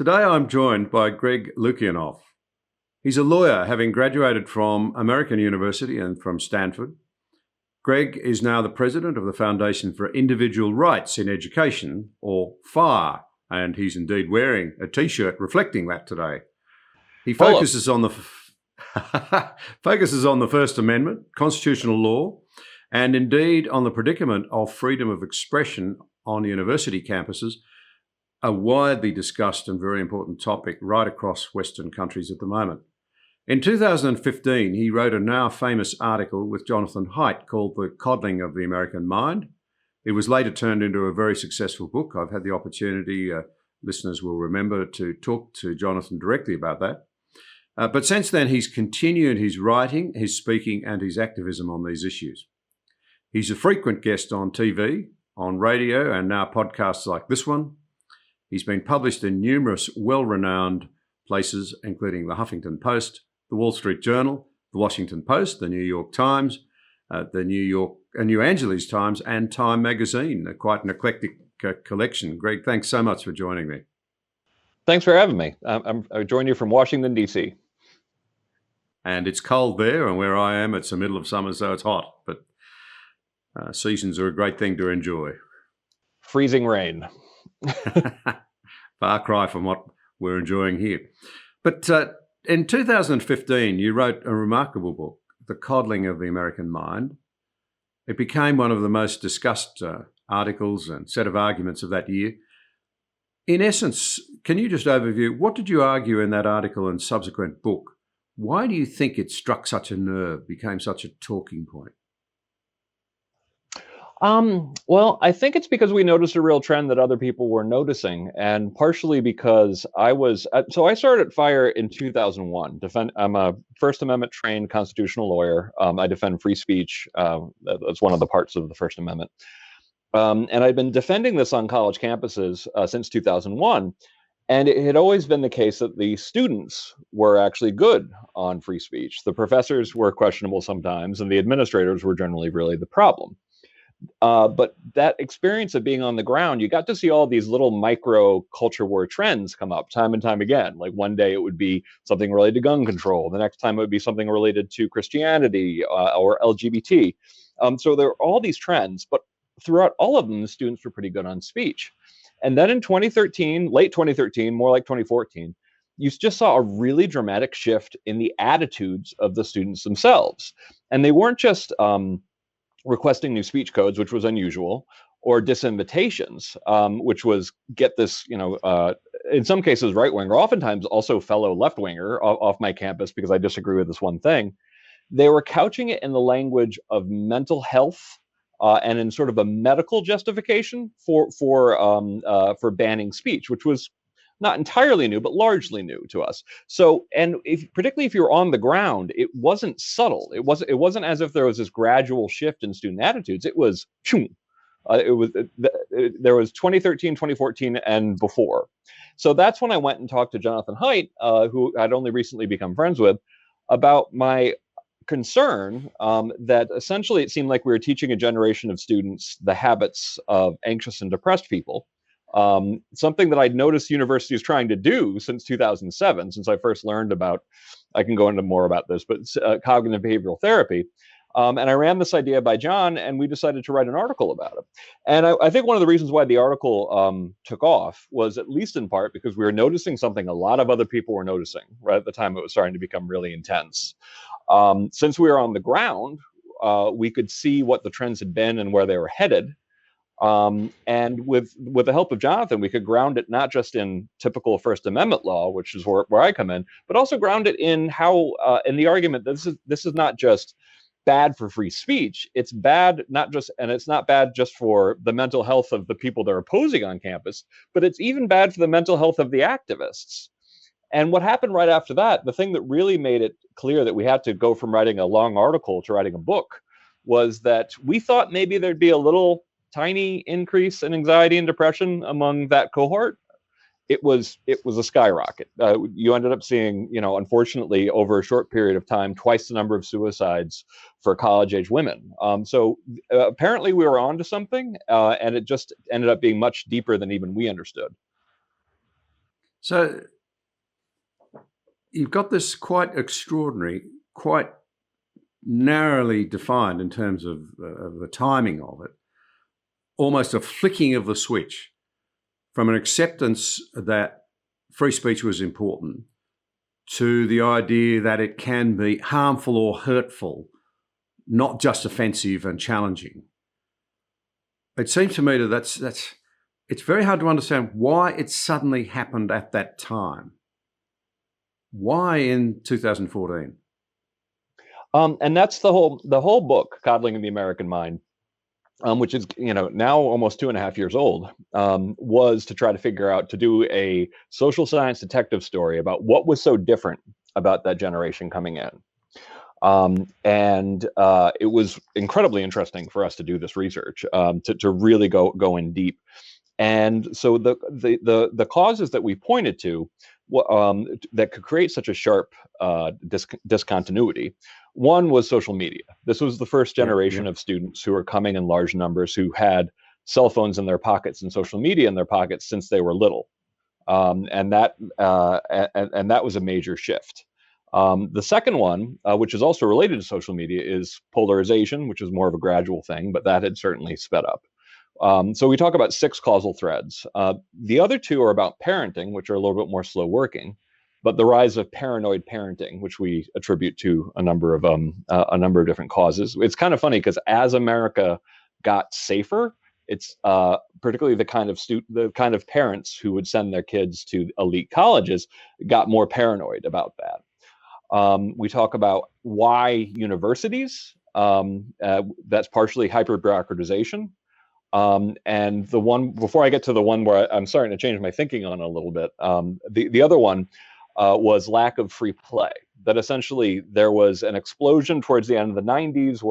Today I'm joined by Greg Lukianoff. He's a lawyer, having graduated from American University and from Stanford. Greg is now the president of the Foundation for Individual Rights in Education, or FAR, and he's indeed wearing a T-shirt reflecting that today. He focuses on the First Amendment, constitutional law, and indeed on the predicament of freedom of expression on university campuses, a widely discussed and very important topic right across Western countries at the moment. In 2015, he wrote a now famous article with Jonathan Haidt called The Coddling of the American Mind. It was later turned into a very successful book. I've had the opportunity, listeners will remember, to talk to Jonathan directly about that. But since then, he's continued his writing, his speaking, and his activism on these issues. He's a frequent guest on TV, on radio, and now podcasts like this one. He's been published in numerous well-renowned places, including the Huffington Post, the Wall Street Journal, the Washington Post, the New York Times, the New Angeles Times, and Time Magazine. Quite an eclectic collection. Greg, thanks so much for joining me. Thanks for having me. I join you from Washington, D.C. And it's cold there, and where I am, it's the middle of summer, so it's hot. But seasons are a great thing to enjoy. Freezing rain. Far cry from what we're enjoying here. But in 2015, you wrote a remarkable book, The Coddling of the American Mind. It became one of the most discussed articles and set of arguments of that year. In essence, can you just overview, what did you argue in that article and subsequent book? Why do you think it struck such a nerve, became such a talking point? Well, I think it's because we noticed a real trend that other people were noticing, and partially because I started at FIRE in 2001. I'm a First Amendment trained constitutional lawyer. I defend free speech. That's one of the parts of the First Amendment. And I'd been defending this on college campuses since 2001. And it had always been the case that the students were actually good on free speech. The professors were questionable sometimes, and the administrators were generally really the problem. But that experience of being on the ground, you got to see all these little micro culture war trends come up time and time again. Like one day it would be something related to gun control. The next time it would be something related to Christianity or LGBT. So there are all these trends, but throughout all of them, the students were pretty good on speech. And then in 2013, late 2013, more like 2014, you just saw a really dramatic shift in the attitudes of the students themselves. And they weren't just requesting new speech codes, which was unusual, or disinvitations, which was get this, in some cases right-winger, oftentimes also fellow left-winger off my campus because I disagree with this one thing. They were couching it in the language of mental health and in sort of a medical justification for banning speech, which was not entirely new, but largely new to us. So, and particularly if you're on the ground, it wasn't subtle. It wasn't as if there was this gradual shift in student attitudes. It was, there was 2013, 2014, and before. So that's when I went and talked to Jonathan Haidt, who I'd only recently become friends with, about my concern that essentially it seemed like we were teaching a generation of students the habits of anxious and depressed people. Something that I'd noticed universities trying to do since 2007, since I first learned about, I can go into more about this, but cognitive behavioral therapy. And I ran this idea by John, and we decided to write an article about it. And I think one of the reasons why the article took off was at least in part because we were noticing something a lot of other people were noticing right at the time it was starting to become really intense. Since we were on the ground, we could see what the trends had been and where they were headed. And with the help of Jonathan, we could ground it not just in typical First Amendment law, which is where I come in, but also ground it in how in the argument that this is not just bad for free speech. It's bad it's not bad just for the mental health of the people they're opposing on campus, but it's even bad for the mental health of the activists. And what happened right after that, the thing that really made it clear that we had to go from writing a long article to writing a book, was that we thought maybe there'd be a little tiny increase in anxiety and depression among that cohort. It was a skyrocket. You ended up seeing, unfortunately, over a short period of time, twice the number of suicides for college-age women. So apparently we were onto something, and it just ended up being much deeper than even we understood. So you've got this quite extraordinary, quite narrowly defined in terms of the timing of it, almost a flicking of the switch from an acceptance that free speech was important to the idea that it can be harmful or hurtful, not just offensive and challenging. It seems to me that it's very hard to understand why it suddenly happened at that time. Why in 2014? And that's the whole book, Coddling in the American Mind, which is now almost 2.5 years old, was to try to figure out, to do a social science detective story about what was so different about that generation coming in. And it was incredibly interesting for us to do this research, to really go in deep. And so the causes that we pointed to that could create such a sharp discontinuity. One was social media. This was the first generation of students who were coming in large numbers, who had cell phones in their pockets and social media in their pockets since they were little, and that was a major shift. The second one, which is also related to social media, is polarization, which is more of a gradual thing, but that had certainly sped up. So we talk about 6 causal threads. The other 2 are about parenting, which are a little bit more slow working, but the rise of paranoid parenting, which we attribute to a number of different causes. It's kind of funny because as America got safer, it's particularly the kind of parents who would send their kids to elite colleges got more paranoid about that. We talk about why universities. That's partially hyper-bureaucratization. And the one, before I get to the one where I'm starting to change my thinking on a little bit, the other one was lack of free play. That essentially there was an explosion towards the end of the 90s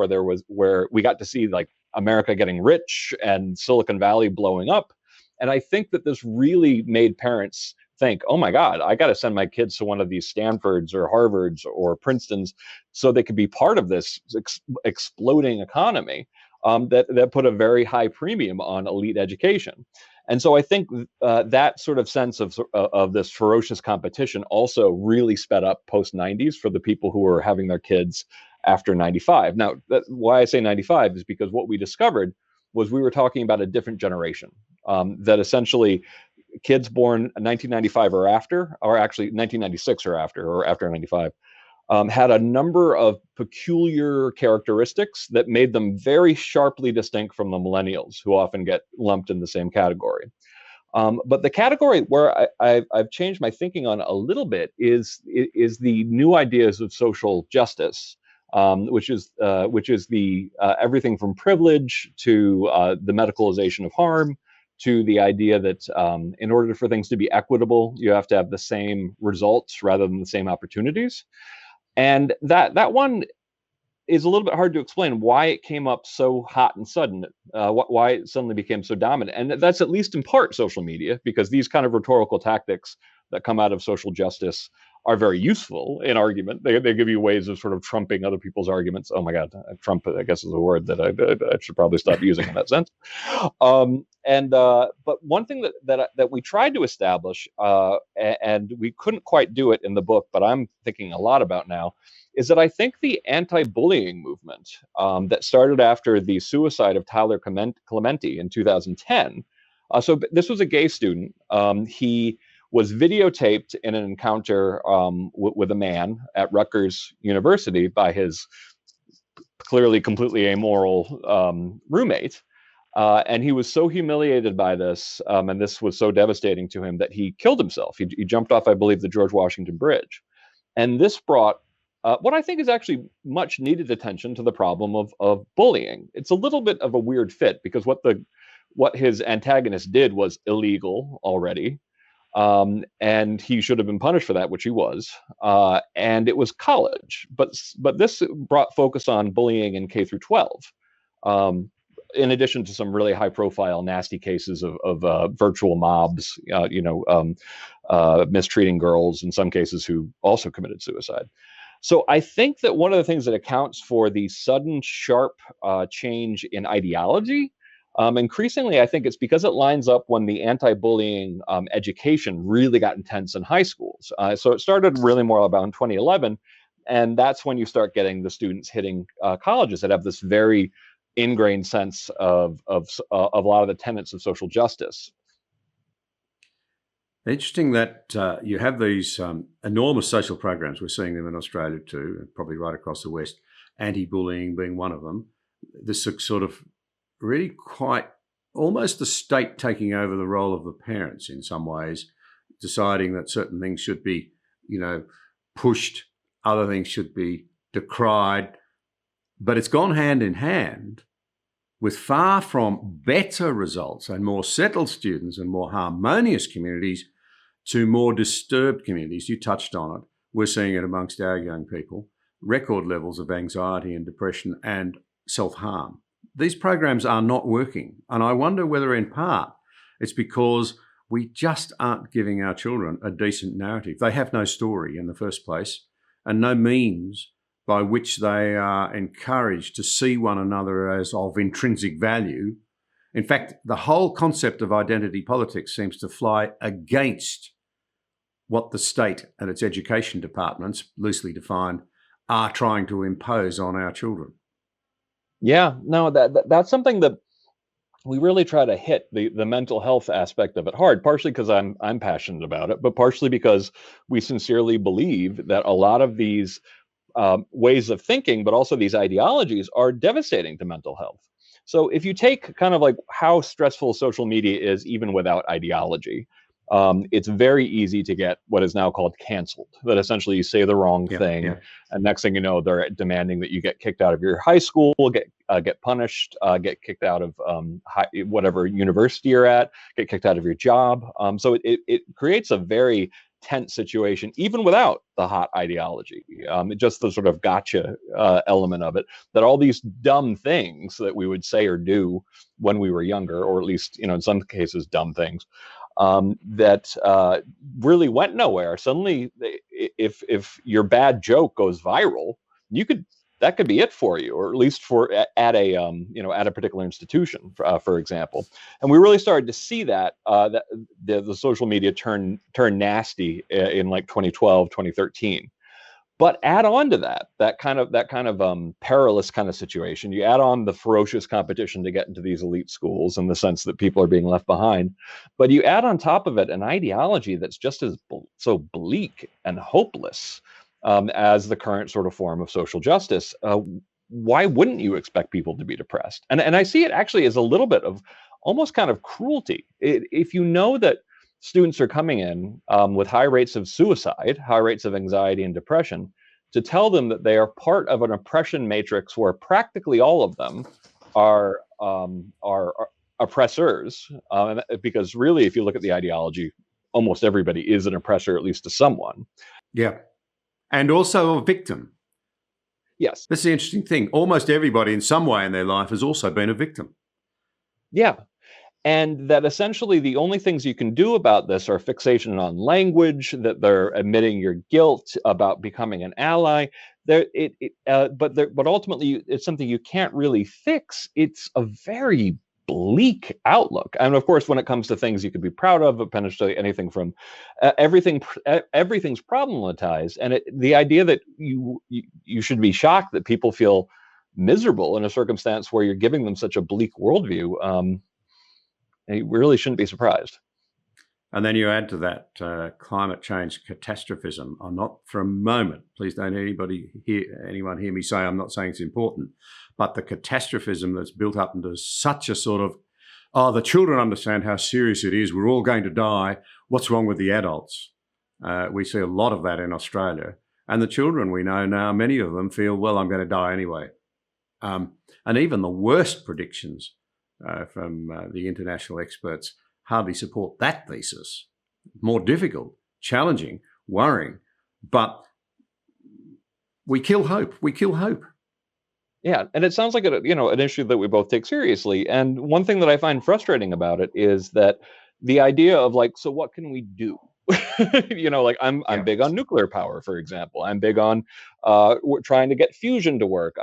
where we got to see like America getting rich and Silicon Valley blowing up. And I think that this really made parents think, oh my God, I got to send my kids to one of these Stanfords or Harvards or Princetons so they could be part of this exploding economy. That put a very high premium on elite education. And so I think that sort of sense of this ferocious competition also really sped up post 90s for the people who were having their kids after 95. Now, why I say 95 is because what we discovered was we were talking about a different generation, that essentially kids born 1995 or after, or actually 1996 or after 95, had a number of peculiar characteristics that made them very sharply distinct from the millennials, who often get lumped in the same category. But the category where I've changed my thinking on a little bit is the new ideas of social justice, which is the everything from privilege to the medicalization of harm, to the idea that in order for things to be equitable, you have to have the same results rather than the same opportunities. And that one is a little bit hard to explain why it came up so hot and sudden, why it suddenly became so dominant. And that's at least in part social media, because these kind of rhetorical tactics that come out of social justice are very useful in argument. They give you ways of sort of trumping other people's arguments. Oh my God, Trump, I guess, is a word that I should probably stop using in that sense. But one thing that we tried to establish, and we couldn't quite do it in the book, but I'm thinking a lot about now, is that I think the anti-bullying movement that started after the suicide of Tyler Clementi in 2010. So this was a gay student. He was videotaped in an encounter with a man at Rutgers University by his clearly completely amoral roommate. And he was so humiliated by this, and this was so devastating to him, that he killed himself. He jumped off, I believe, the George Washington Bridge. And this brought what I think is actually much needed attention to the problem of bullying. It's a little bit of a weird fit, because what his antagonist did was illegal already. And he should have been punished for that, which he was. And it was college, but this brought focus on bullying in K through 12, in addition to some really high-profile, nasty cases of virtual mobs, mistreating girls in some cases who also committed suicide. So I think that one of the things that accounts for the sudden, sharp change in ideology Increasingly, I think it's because it lines up when the anti-bullying education really got intense in high schools. So it started really more about in 2011, and that's when you start getting the students hitting colleges that have this very ingrained sense of a lot of the tenets of social justice. Interesting that you have these enormous social programs. We're seeing them in Australia too, and probably right across the West, anti-bullying being one of them. This sort of really quite almost the state taking over the role of the parents in some ways, deciding that certain things should be, pushed, other things should be decried. But it's gone hand in hand with far from better results and more settled students and more harmonious communities to more disturbed communities. You touched on it. We're seeing it amongst our young people, record levels of anxiety and depression and self-harm. These programs are not working. And I wonder whether in part it's because we just aren't giving our children a decent narrative. They have no story in the first place and no means by which they are encouraged to see one another as of intrinsic value. In fact, the whole concept of identity politics seems to fly against what the state and its education departments, loosely defined, are trying to impose on our children. Yeah, no, that's something that we really try to hit the mental health aspect of it hard, partially because I'm passionate about it, but partially because we sincerely believe that a lot of these ways of thinking, but also these ideologies are devastating to mental health. So if you take kind of like how stressful social media is, even without ideology, it's very easy to get what is now called canceled. That essentially you say the wrong thing, and next thing you know, they're demanding that you get kicked out of your high school, get punished, get kicked out of whatever university you're at, get kicked out of your job. So it creates a very tense situation, even without the hot ideology. Just the sort of gotcha element of it, that all these dumb things that we would say or do when we were younger, or at least, in some cases, dumb things, that really went nowhere. Suddenly, if your bad joke goes viral, that could be it for you, or at least at a particular institution, for example. And we really started to see that the social media turn nasty in like 2012, 2013. But add on to that kind of perilous kind of situation. You add on the ferocious competition to get into these elite schools, in the sense that people are being left behind. But you add on top of it an ideology that's just as so bleak and hopeless as the current sort of form of social justice. Why wouldn't you expect people to be depressed? And I see it actually as a little bit of almost kind of cruelty. If you know that students are coming in with high rates of suicide, high rates of anxiety and depression, to tell them that they are part of an oppression matrix where practically all of them are oppressors, because really, if you look at the ideology, almost everybody is an oppressor, at least to someone. Yeah. And also a victim. Yes. That's the interesting thing. Almost everybody in some way in their life has also been a victim. Yeah. And that essentially the only things you can do about this are fixation on language, that they're admitting your guilt, about becoming an ally. But ultimately, it's something you can't really fix. It's a very bleak outlook. And of course, when it comes to things you could be proud of, potentially anything from everything's problematized. And the idea that you should be shocked that people feel miserable in a circumstance where you're giving them such a bleak worldview, you really shouldn't be surprised. And then you add to that climate change catastrophism. I'm not for a moment, please don't anyone hear me say I'm not saying it's important, but the catastrophism that's built up into such a sort of, the children understand how serious it is. We're all going to die. What's wrong with the adults? We see a lot of that in Australia. And the children we know now, many of them feel, well, I'm going to die anyway. And even the worst predictions from the international experts hardly support that thesis. More difficult, challenging, worrying, but we kill hope. We kill hope. Yeah, and it sounds like an issue that we both take seriously. And one thing that I find frustrating about it is that the idea of so what can we do? I'm big on nuclear power, for example. I'm big on trying to get fusion to work.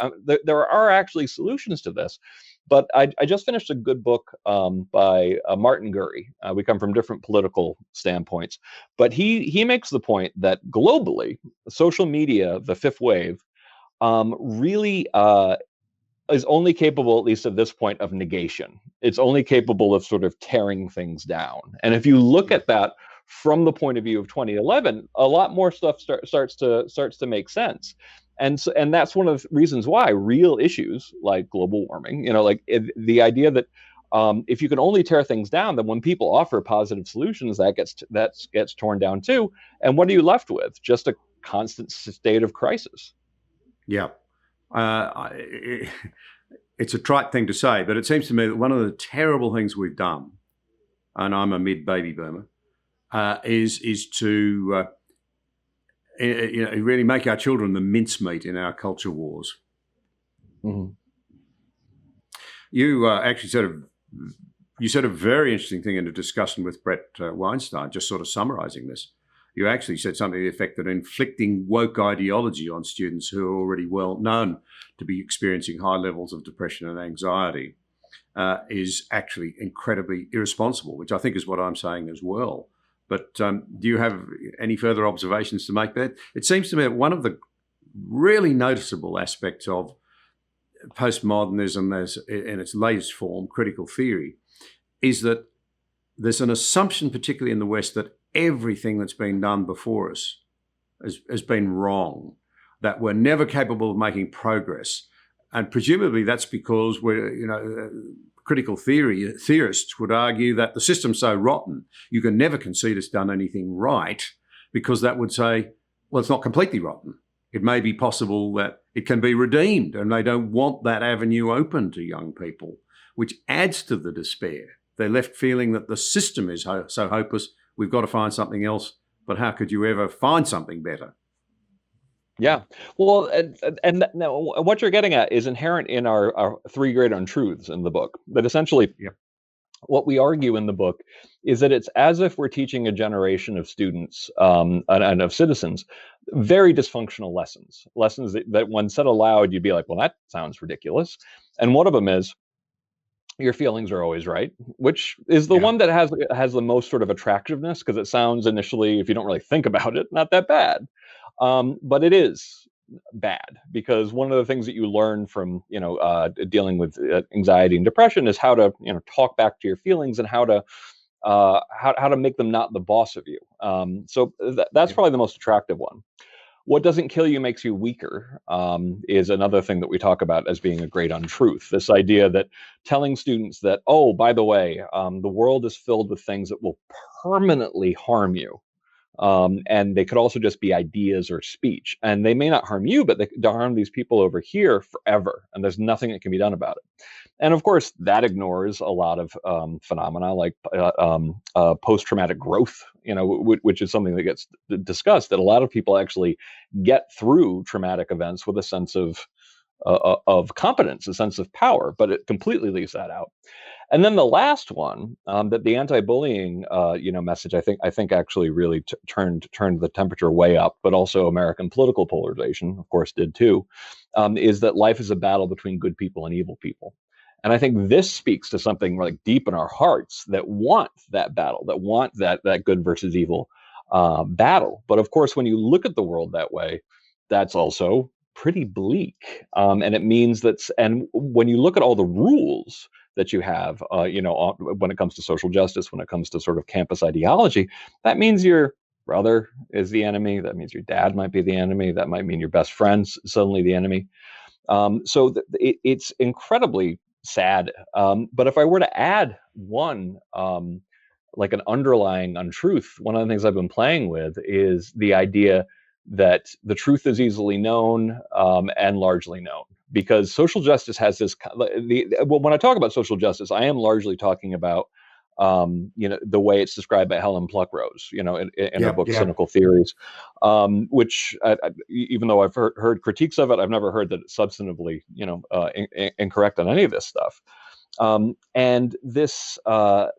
There are actually solutions to this. But I just finished a good book by Martin Gurry. We come from different political standpoints, but he makes the point that globally, social media, the fifth wave, really is only capable, at least at this point, of negation. It's only capable of sort of tearing things down. And if you look at that from the point of view of 2011, a lot more stuff starts to make sense. And that's one of the reasons why real issues like global warming, the idea that if you can only tear things down, then when people offer positive solutions, that gets torn down too. And what are you left with? Just a constant state of crisis. Yeah. It's a trite thing to say, but it seems to me that one of the terrible things we've done, and I'm a mid-baby boomer, is to really make our children the mincemeat in our culture wars. Mm-hmm. You actually said a very interesting thing in a discussion with Brett Weinstein, just sort of summarising this. You actually said something to the effect that inflicting woke ideology on students who are already well known to be experiencing high levels of depression and anxiety is actually incredibly irresponsible, which I think is what I'm saying as well. But do you have any further observations to make there? It seems to me that one of the really noticeable aspects of postmodernism in its latest form, critical theory, is that there's an assumption, particularly in the West, that everything that's been done before us has been wrong, that we're never capable of making progress. And presumably that's because critical theorists would argue that the system's so rotten, you can never concede it's done anything right, because that would say, well, it's not completely rotten. It may be possible that it can be redeemed, and they don't want that avenue open to young people, which adds to the despair. They're left feeling that the system is so hopeless, we've got to find something else. But how could you ever find something better? Yeah. Well, and now what you're getting at is inherent in our three great untruths in the book. That essentially, what we argue in the book is that it's as if we're teaching a generation of students and of citizens very dysfunctional lessons that when said aloud, you'd be like, well, that sounds ridiculous. And one of them is, your feelings are always right, which is the one that has the most sort of attractiveness, because it sounds initially, if you don't really think about it, not that bad. But it is bad, because one of the things that you learn from dealing with anxiety and depression is how to talk back to your feelings, and how to make them not the boss of you. So that's probably the most attractive one. What doesn't kill you makes you weaker is another thing that we talk about as being a great untruth. This idea that telling students that, oh, by the way, the world is filled with things that will permanently harm you. And they could also just be ideas or speech. And they may not harm you, but they harm these people over here forever. And there's nothing that can be done about it. And of course, that ignores a lot of phenomena like post-traumatic growth, which is something that gets discussed, that a lot of people actually get through traumatic events with a sense of competence, a sense of power, but it completely leaves that out. And then the last one, that the anti-bullying, message, I think actually really turned the temperature way up, but also American political polarization, of course, did too, is that life is a battle between good people and evil people. And I think this speaks to something like deep in our hearts that want that battle, that want that good versus evil battle. But of course, when you look at the world that way, that's also pretty bleak. And it means and when you look at all the rules that you have, when it comes to social justice, when it comes to sort of campus ideology, that means your brother is the enemy. That means your dad might be the enemy. That might mean your best friend's suddenly the enemy. So it's incredibly sad. But if I were to add one, like an underlying untruth, one of the things I've been playing with is the idea that the truth is easily known and largely known. Because social justice has this, when I talk about social justice, I am largely talking about, the way it's described by Helen Pluckrose, in her book, Cynical Theories, which even though I've heard critiques of it, I've never heard that it's substantively, incorrect on any of this stuff. And this kind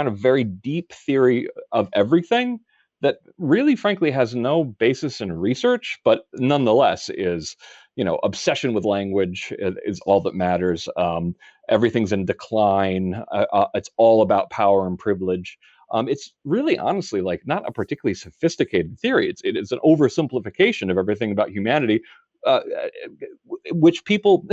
of very deep theory of everything that really, frankly, has no basis in research, but nonetheless is, obsession with language is all that matters. Everything's in decline. It's all about power and privilege. It's really, honestly, like not a particularly sophisticated theory. It is an oversimplification of everything about humanity, uh, which people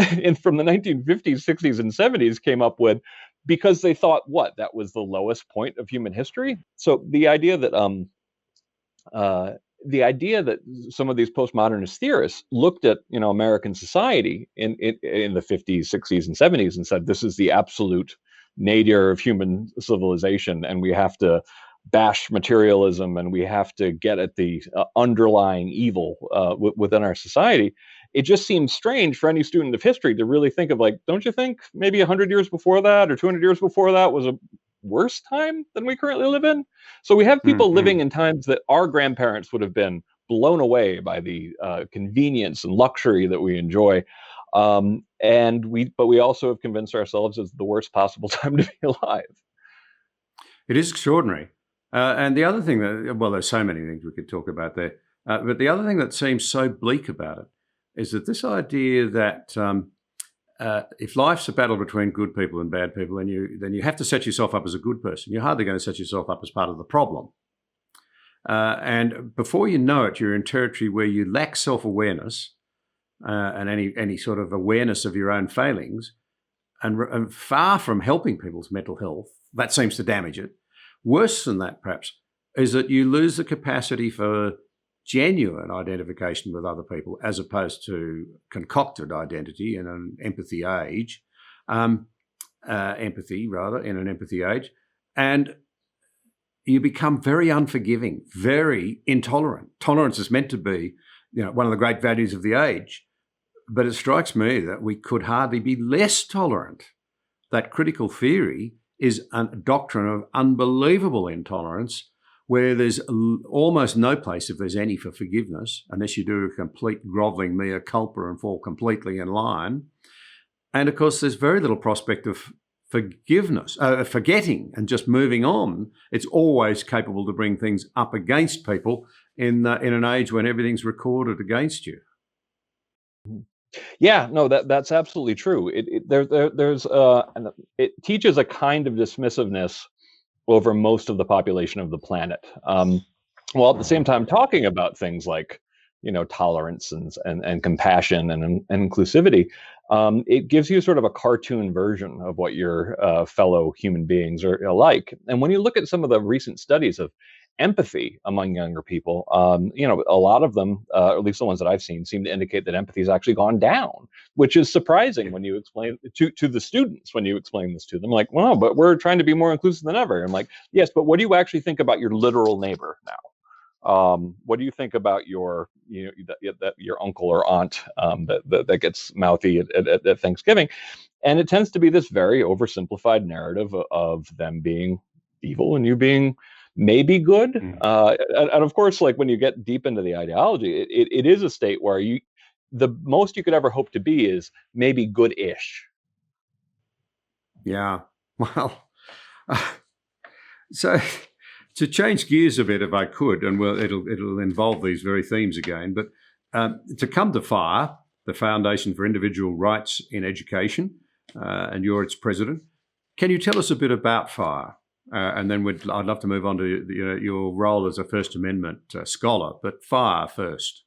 from the 1950s, 60s, and 70s came up with because they thought that was the lowest point of human history. So uh, the idea that some of these postmodernist theorists looked at American society in the 50s, 60s, and 70s and said this is the absolute nadir of human civilization, and we have to bash materialism, and we have to get at the underlying evil within our society. It just seems strange for any student of history to really think of, like, don't you think maybe 100 years before that or 200 years before that was a worse time than we currently live in? So we have people living in times that our grandparents would have been blown away by the convenience and luxury that we enjoy. But we also have convinced ourselves it's the worst possible time to be alive. It is extraordinary. And the other thing there's so many things we could talk about there, but the other thing that seems so bleak about it is that this idea that if life's a battle between good people and bad people, then you have to set yourself up as a good person. You're hardly going to set yourself up as part of the problem. And before you know it, you're in territory where you lack self-awareness and any sort of awareness of your own failings, and far from helping people's mental health, that seems to damage it. Worse than that, perhaps, is that you lose the capacity for genuine identification with other people as opposed to concocted identity in an empathy age, in an empathy age. And you become very unforgiving, very intolerant. Tolerance is meant to be, one of the great values of the age. But it strikes me that we could hardly be less tolerant. That critical theory is a doctrine of unbelievable intolerance, where there's almost no place, if there's any, for forgiveness, unless you do a complete grovelling mea culpa and fall completely in line. And of course, there's very little prospect of forgiveness, forgetting and just moving on. It's always capable to bring things up against people in an age when everything's recorded against you. Yeah, no, that's absolutely true. It teaches a kind of dismissiveness over most of the population of the planet, while at the same time talking about things like tolerance and compassion and inclusivity. It gives you sort of a cartoon version of what your fellow human beings are like. And when you look at some of the recent studies of empathy among younger people, a lot of them, at least the ones that I've seen, seem to indicate that empathy has actually gone down, which is surprising when you explain to the students, when you explain this to them, like, well, but we're trying to be more inclusive than ever. I'm like, yes, but what do you actually think about your literal neighbor now? What do you think about your your uncle or aunt that gets mouthy at Thanksgiving? And it tends to be this very oversimplified narrative of them being evil and you being maybe good. And of course, like when you get deep into the ideology, it is a state where the most you could ever hope to be is maybe good-ish. Yeah. Well, so to change gears a bit, if I could, and it'll involve these very themes again, but to come to FIRE, the Foundation for Individual Rights in Education, and you're its president. Can you tell us a bit about FIRE? And then I'd love to move on to your role as a First Amendment scholar, but FIRE first.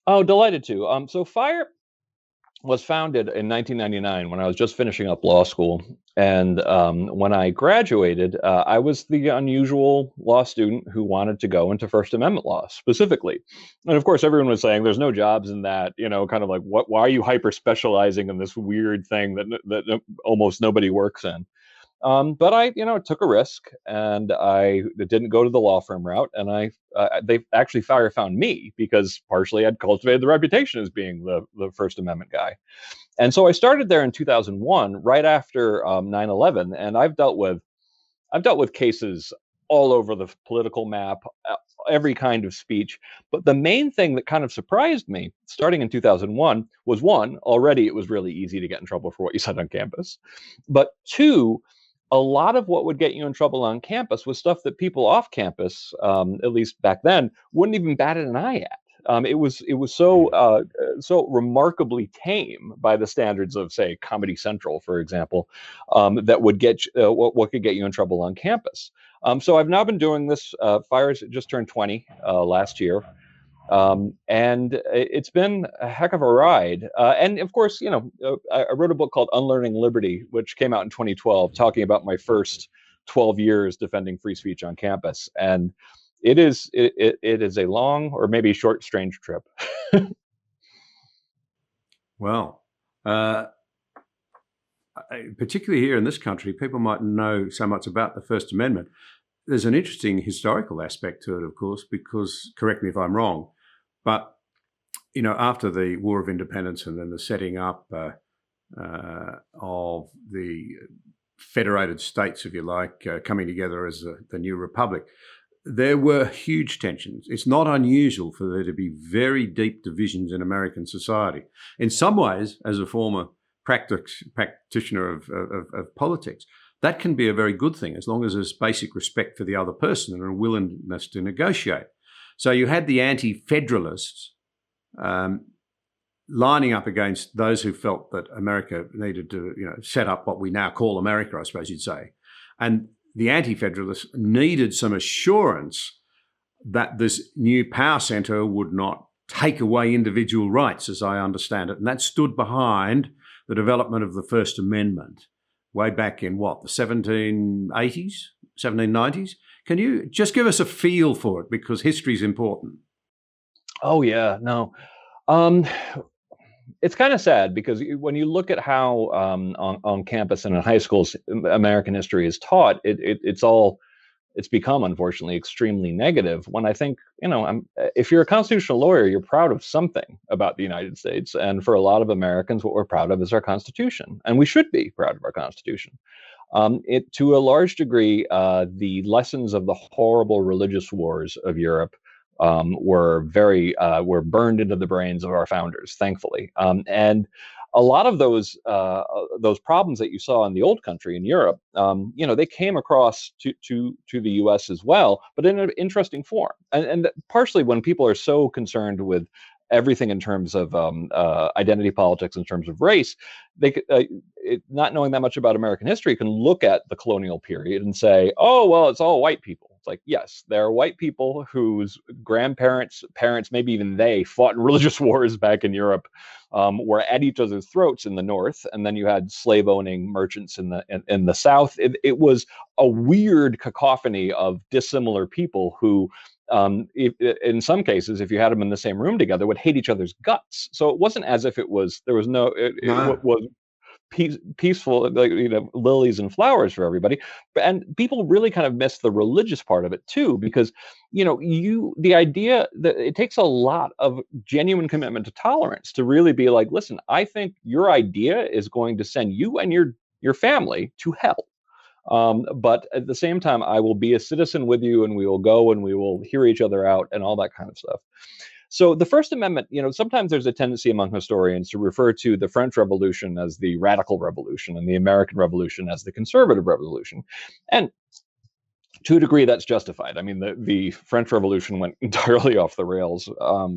Oh, delighted to. So FIRE was founded in 1999 when I was just finishing up law school. And when I graduated, I was the unusual law student who wanted to go into First Amendment law specifically. And of course, everyone was saying there's no jobs in that, kind of like, why are you hyper specializing in this weird thing that almost nobody works in? But I, took a risk, and I didn't go to the law firm route. And they actually FIRE found me because partially I'd cultivated the reputation as being the First Amendment guy. And so I started there in 2001, right after 9/11, and I've dealt with cases all over the political map, every kind of speech. But the main thing that kind of surprised me, starting in 2001, was one, already it was really easy to get in trouble for what you said on campus. But two, a lot of what would get you in trouble on campus was stuff that people off campus, at least back then, wouldn't even bat an eye at. It was so remarkably tame by the standards of, say, Comedy Central, for example, that would get what could get you in trouble on campus. So I've now been doing this. Fires just turned 20 last year. And it's been a heck of a ride. And of course, I wrote a book called Unlearning Liberty, which came out in 2012, talking about my first 12 years defending free speech on campus. And it is a long or maybe short, strange trip. Well, particularly here in this country, people might know so much about the First Amendment. There's an interesting historical aspect to it, of course, because, correct me if I'm wrong, but after the War of Independence and then the setting up of the federated states, if you like, coming together as the new republic, there were huge tensions. It's not unusual for there to be very deep divisions in American society. In some ways, as a former practitioner of politics, that can be a very good thing as long as there's basic respect for the other person and a willingness to negotiate. So you had the anti-federalists lining up against those who felt that America needed to, set up what we now call America, I suppose you'd say. And the anti-federalists needed some assurance that this new power centre would not take away individual rights, as I understand it. And that stood behind the development of the First Amendment way back in the 1780s, 1790s. Can you just give us a feel for it, because history is important? Oh yeah, no. It's kind of sad because when you look at how on campus and in high schools American history is taught, it's become, unfortunately, extremely negative. When I think, if you're a constitutional lawyer, you're proud of something about the United States. And for a lot of Americans, what we're proud of is our Constitution. And we should be proud of our Constitution. To a large degree, the lessons of the horrible religious wars of Europe were burned into the brains of our founders, thankfully. And a lot of those problems that you saw in the old country in Europe, they came across to the U.S. as well, but in an interesting form. And partially when people are so concerned with everything in terms of identity politics, in terms of race, not knowing that much about American history, can look at the colonial period and say, oh, well, it's all white people. It's like, yes, there are white people whose grandparents, parents, maybe even they fought in religious wars back in Europe, were at each other's throats in the North. And then you had slave owning merchants in the South. It was a weird cacophony of dissimilar people who, in some cases, if you had them in the same room together, would hate each other's guts. So it wasn't as if it was peaceful, like, lilies and flowers for everybody. And people really kind of miss the religious part of it too, because the idea that it takes a lot of genuine commitment to tolerance to really be like, listen, I think your idea is going to send you and your family to hell. But at the same time, I will be a citizen with you, and we will go and we will hear each other out and all that kind of stuff. So the First Amendment, sometimes there's a tendency among historians to refer to the French Revolution as the radical revolution and the American Revolution as the conservative revolution. And to a degree, that's justified. I mean, the French Revolution went entirely off the rails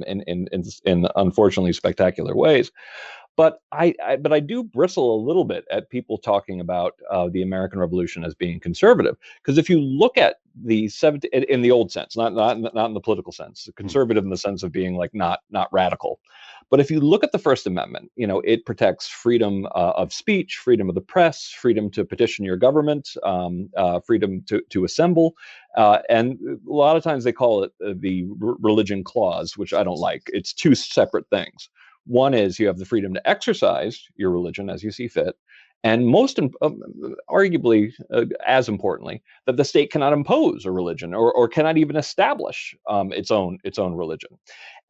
in unfortunately spectacular ways. But I do bristle a little bit at people talking about the American Revolution as being conservative, because if you look at the in the old sense, not in the political sense, conservative in the sense of being like not radical, but if you look at the First Amendment, it protects freedom of speech, freedom of the press, freedom to petition your government, freedom to assemble, and a lot of times they call it the religion clause, which I don't like. It's two separate things. One is you have the freedom to exercise your religion as you see fit, and most arguably, as importantly, that the state cannot impose a religion or cannot even establish its own religion.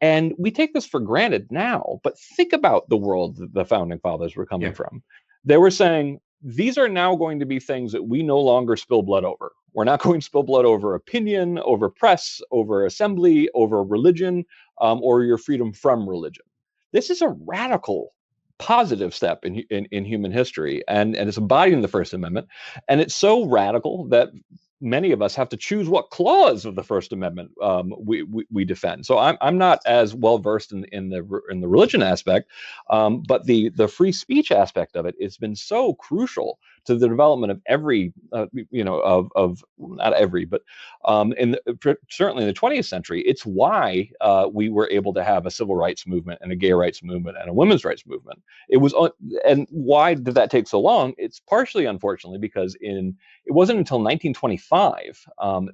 And we take this for granted now, but think about the world that the founding fathers were coming from. They were saying, these are now going to be things that we no longer spill blood over. We're not going to spill blood over opinion, over press, over assembly, over religion, or your freedom from religion. This is a radical positive step in human history, and it's embodied in the First Amendment. And it's so radical that many of us have to choose what clause of the First Amendment we defend. So I'm not as well versed in the religion aspect, but the free speech aspect of it has been so crucial to the development of every, of not every, but certainly in the 20th century. It's why we were able to have a civil rights movement and a gay rights movement and a women's rights movement. And why did that take so long? It's partially, unfortunately, because it wasn't until 1925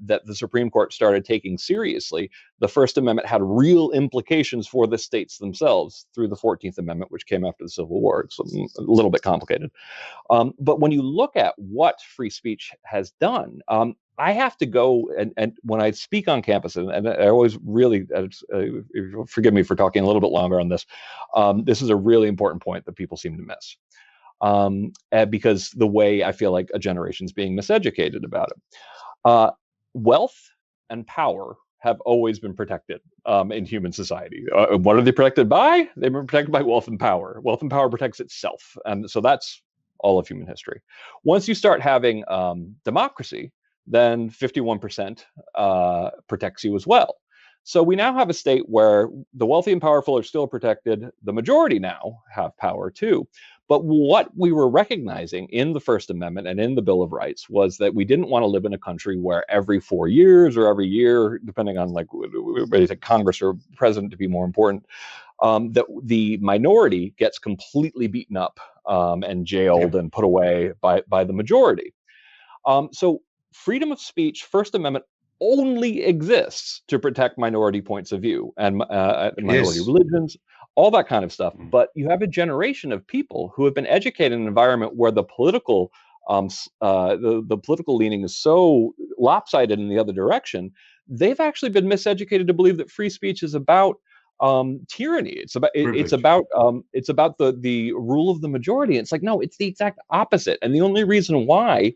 that the Supreme Court started taking seriously the First Amendment had real implications for the states themselves through the 14th Amendment, which came after the Civil War. It's a little bit complicated. But when you look at what free speech has done, I have to go and when I speak on campus, and I always really, forgive me for talking a little bit longer on this, this is a really important point that people seem to miss. Because the way I feel like a generation's being miseducated about it. Wealth and power have always been protected in human society. What are they protected by? They've been protected by wealth and power. Wealth and power protects itself. And so that's all of human history. Once you start having democracy, then 51% protects you as well. So we now have a state where the wealthy and powerful are still protected. The majority now have power too. But what we were recognizing in the First Amendment and in the Bill of Rights was that we didn't want to live in a country where every 4 years or every year, depending on like Congress or president to be more important, that the minority gets completely beaten up and jailed and put away by the majority. So freedom of speech, First Amendment, only exists to protect minority points of view and minority religions, all that kind of stuff. But you have a generation of people who have been educated in an environment where the political the political leaning is so lopsided in the other direction. They've actually been miseducated to believe that free speech is about tyranny. It's about the rule of the majority. It's like, no, it's the exact opposite. And the only reason why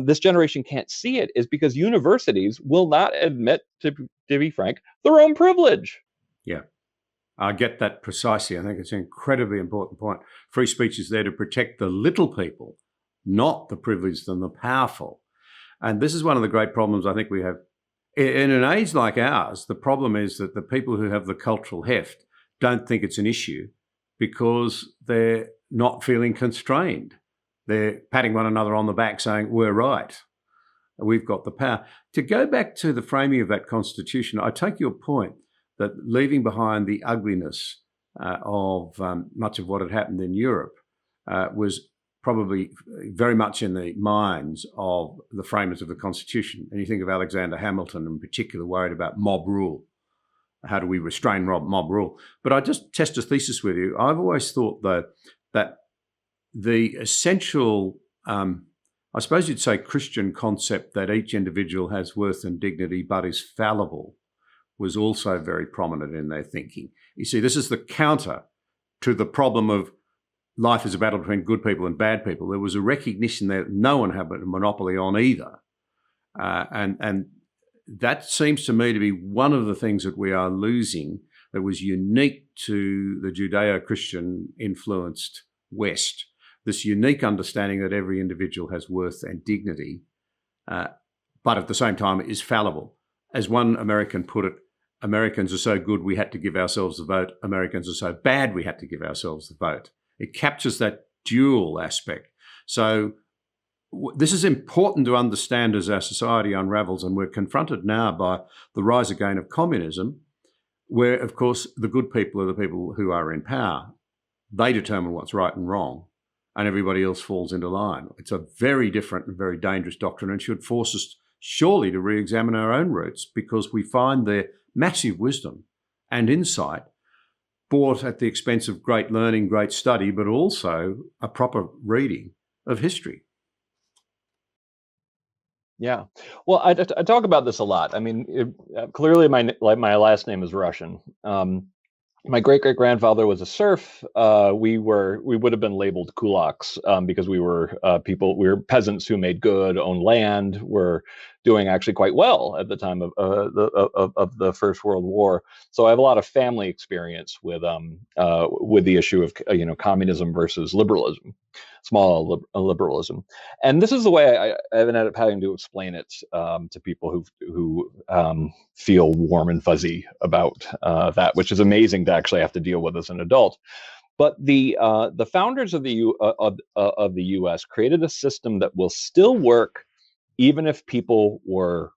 this generation can't see it is because universities will not admit, to be frank, their own privilege. Yeah, I get that precisely. I think it's an incredibly important point. Free speech is there to protect the little people, not the privileged and the powerful. And this is one of the great problems I think we have. In an age like ours, the problem is that the people who have the cultural heft don't think it's an issue because they're not feeling constrained. They're patting one another on the back saying, we're right, we've got the power. To go back to the framing of that Constitution, I take your point that leaving behind the ugliness of much of what had happened in Europe was probably very much in the minds of the framers of the Constitution. And you think of Alexander Hamilton in particular, worried about mob rule. How do we restrain mob rule? But I just test a thesis with you. I've always thought, though, that the essential, I suppose you'd say, Christian concept that each individual has worth and dignity but is fallible was also very prominent in their thinking. You see, this is the counter to the problem of life is a battle between good people and bad people. There was a recognition that no one had a monopoly on either. And that seems to me to be one of the things that we are losing that was unique to the Judeo-Christian influenced West. This unique understanding that every individual has worth and dignity, but at the same time is fallible. As one American put it, Americans are so good we had to give ourselves the vote. Americans are so bad we had to give ourselves the vote. It captures that dual aspect. So this is important to understand as our society unravels, and we're confronted now by the rise again of communism, where, of course, the good people are the people who are in power. They determine what's right and wrong, and everybody else falls into line. It's a very different and very dangerous doctrine and should force us surely to re-examine our own roots, because we find their massive wisdom and insight bought at the expense of great learning, great study, but also a proper reading of history. Yeah. Well, I talk about this a lot. I mean, clearly my last name is Russian. My great-great-grandfather was a serf. We would have been labeled kulaks because we were peasants who made good, owned land, were doing actually quite well at the time of the First World War. So I have a lot of family experience with the issue of communism versus liberalism, small liberalism, and this is the way I ended up having to explain it to people who feel warm and fuzzy about that, which is amazing to actually have to deal with as an adult. But the founders of the U.S. created a system that will still work even if people were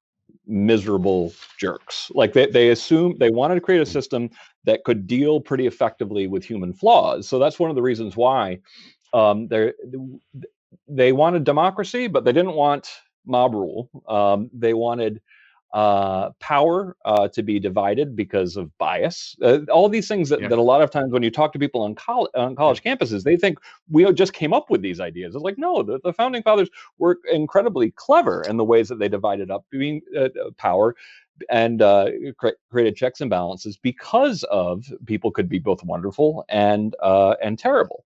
miserable jerks. Like they assumed they wanted to create a system that could deal pretty effectively with human flaws. So that's one of the reasons why they wanted democracy, but they didn't want mob rule. They wanted power to be divided because of bias. All these things that a lot of times when you talk to people on college campuses, they think we just came up with these ideas. It's like, no, the founding fathers were incredibly clever in the ways that they divided up power and created checks and balances because of people could be both wonderful and terrible.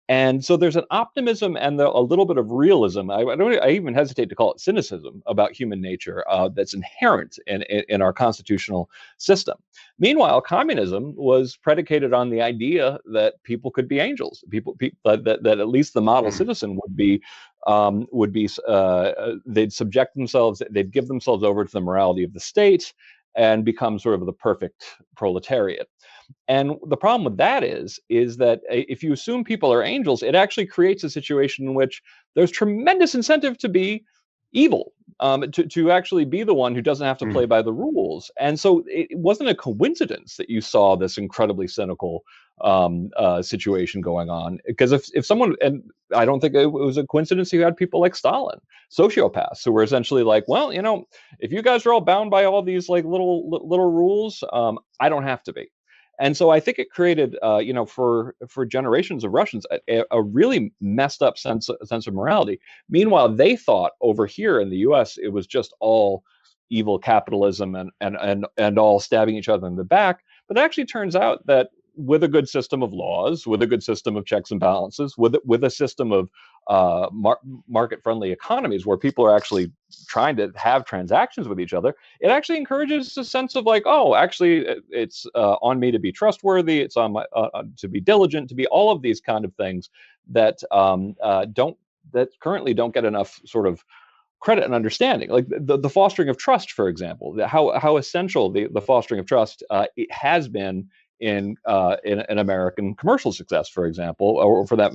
And so there's an optimism and a little bit of realism. I even hesitate to call it cynicism about human nature that's inherent in our constitutional system. Meanwhile, communism was predicated on the idea that people could be angels. That at least the model citizen they'd subject themselves, they'd give themselves over to the morality of the state and become sort of the perfect proletariat. And the problem with that is that if you assume people are angels, it actually creates a situation in which there's tremendous incentive to be evil, to actually be the one who doesn't have to play by the rules. And so it wasn't a coincidence that you saw this incredibly cynical situation going on. Because if someone, and I don't think it was a coincidence, you had people like Stalin, sociopaths, who were essentially like, well, if you guys are all bound by all these like little rules, I don't have to be. And so I think it created, for generations of Russians, a really messed up sense of morality. Meanwhile, they thought over here in the U.S. it was just all evil capitalism and all stabbing each other in the back. But it actually turns out that with a good system of laws, with a good system of checks and balances, with a system of market-friendly economies where people are actually trying to have transactions with each other, it actually encourages a sense of like, oh, actually, it's on me to be trustworthy. It's on my to be diligent, to be all of these kind of things that currently don't get enough sort of credit and understanding. Like the fostering of trust, for example, how essential the fostering of trust it has been in American commercial success, for example, or for that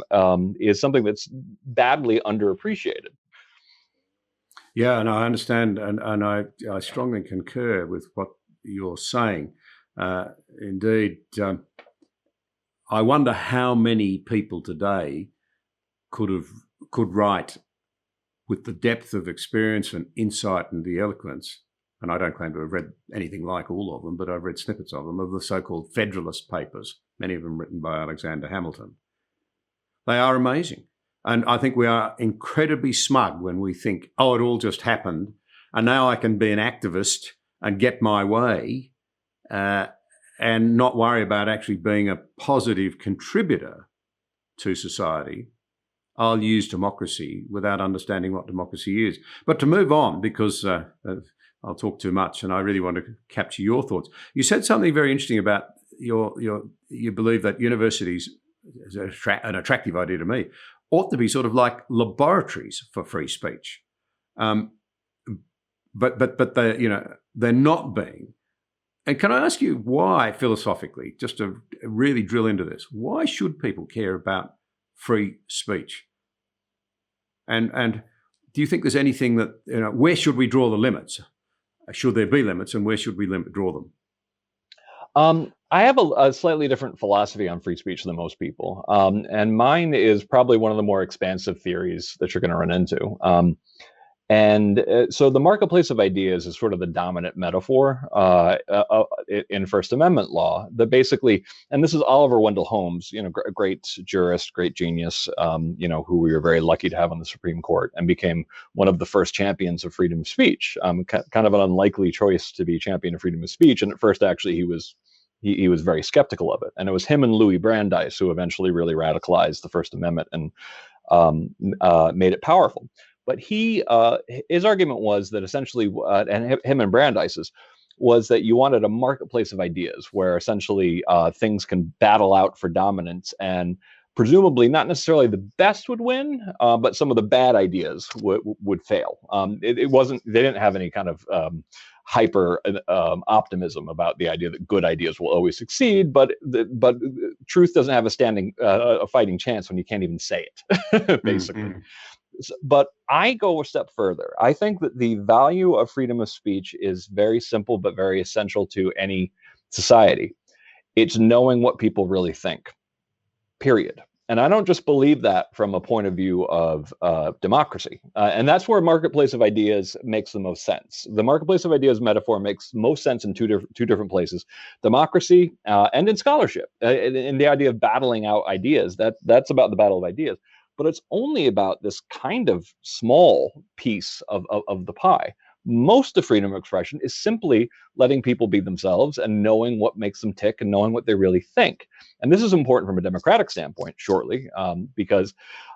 is something that's badly underappreciated. Yeah, and I understand, and I strongly concur with what you're saying. Indeed, I wonder how many people today could write with the depth of experience and insight and the eloquence. And I don't claim to have read anything like all of them, but I've read snippets of them, of the so-called Federalist Papers, many of them written by Alexander Hamilton. They are amazing. And I think we are incredibly smug when we think, oh, it all just happened, and now I can be an activist and get my way and not worry about actually being a positive contributor to society. I'll use democracy without understanding what democracy is. But to move on, because I'll talk too much and I really want to capture your thoughts. You said something very interesting about you believe that universities, is an attractive idea to me, ought to be sort of like laboratories for free speech. But they're not being. And can I ask you why, philosophically, just to really drill into this, why should people care about free speech? And do you think there's anything that, where should we draw the limits? Should there be limits, and where should we draw them? I have a slightly different philosophy on free speech than most people. And mine is probably one of the more expansive theories that you're going to run into. So the marketplace of ideas is sort of the dominant metaphor in First Amendment law. That basically, and this is Oliver Wendell Holmes, a great jurist, great genius, who we were very lucky to have on the Supreme Court, and became one of the first champions of freedom of speech. Kind of an unlikely choice to be champion of freedom of speech. And at first, actually, he was very skeptical of it. And it was him and Louis Brandeis who eventually really radicalized the First Amendment and made it powerful. But his argument was that essentially, and him and Brandeis's, was that you wanted a marketplace of ideas where essentially things can battle out for dominance, and presumably not necessarily the best would win, but some of the bad ideas would fail. It wasn't, they didn't have any kind of hyper optimism about the idea that good ideas will always succeed, but truth doesn't have a fighting chance when you can't even say it, basically. Mm-hmm. But I go a step further. I think that the value of freedom of speech is very simple, but very essential to any society. It's knowing what people really think, period. And I don't just believe that from a point of view of democracy. And that's where marketplace of ideas makes the most sense. The marketplace of ideas metaphor makes most sense in two different places: democracy and in scholarship. In the idea of battling out ideas, that's about the battle of ideas. But it's only about this kind of small piece of the pie. Most of freedom of expression is simply letting people be themselves and knowing what makes them tick and knowing what they really think. And this is important from a democratic standpoint, shortly, because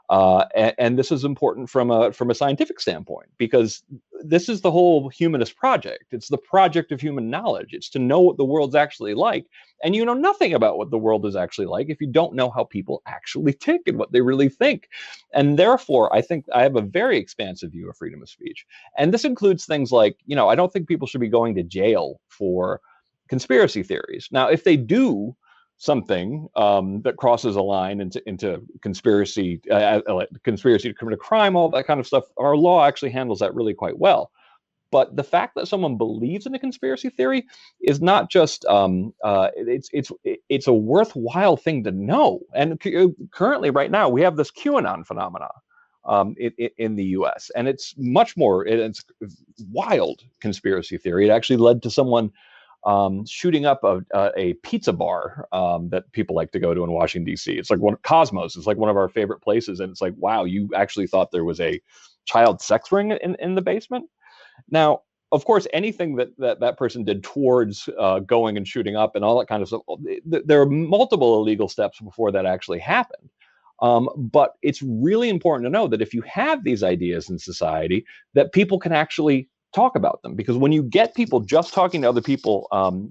and this is important from a scientific standpoint, because this is the whole humanist project. It's the project of human knowledge. It's to know what the world's actually like. And you know nothing about what the world is actually like if you don't know how people actually tick and what they really think. And therefore, I think I have a very expansive view of freedom of speech. And this includes things like, I don't think people should be going to jail for conspiracy theories. Now, if they do something that crosses a line into conspiracy to commit a crime, all that kind of stuff, our law actually handles that really quite well. But the fact that someone believes in a conspiracy theory is not just it's a worthwhile thing to know. And currently, right now, we have this QAnon phenomenon in the U.S. and it's much more. It's wild conspiracy theory. It actually led to someone shooting up a pizza bar that people like to go to in Washington, D.C. It's like Cosmos. It's like one of our favorite places. And it's like, wow, you actually thought there was a child sex ring in the basement? Now, of course, anything that person did towards going and shooting up and all that kind of stuff, there are multiple illegal steps before that actually happened. But it's really important to know that if you have these ideas in society, that people can actually talk about them, because when you get people just talking to other people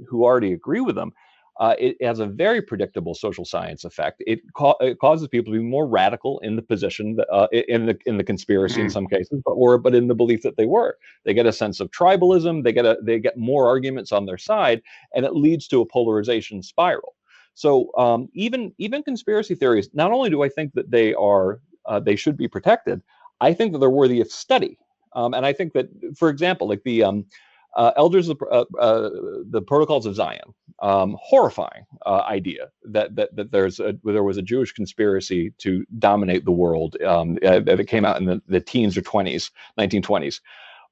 who already agree with them, it has a very predictable social science effect. It causes people to be more radical in the position in the conspiracy in some cases, but in the belief that they were. They get a sense of tribalism. They get more arguments on their side, and it leads to a polarization spiral. So even conspiracy theories, not only do I think that they should be protected, I think that they're worthy of study. And I think that, for example, like the Elders of the Protocols of Zion, horrifying idea that there was a Jewish conspiracy to dominate the world that came out in the teens or 1920s.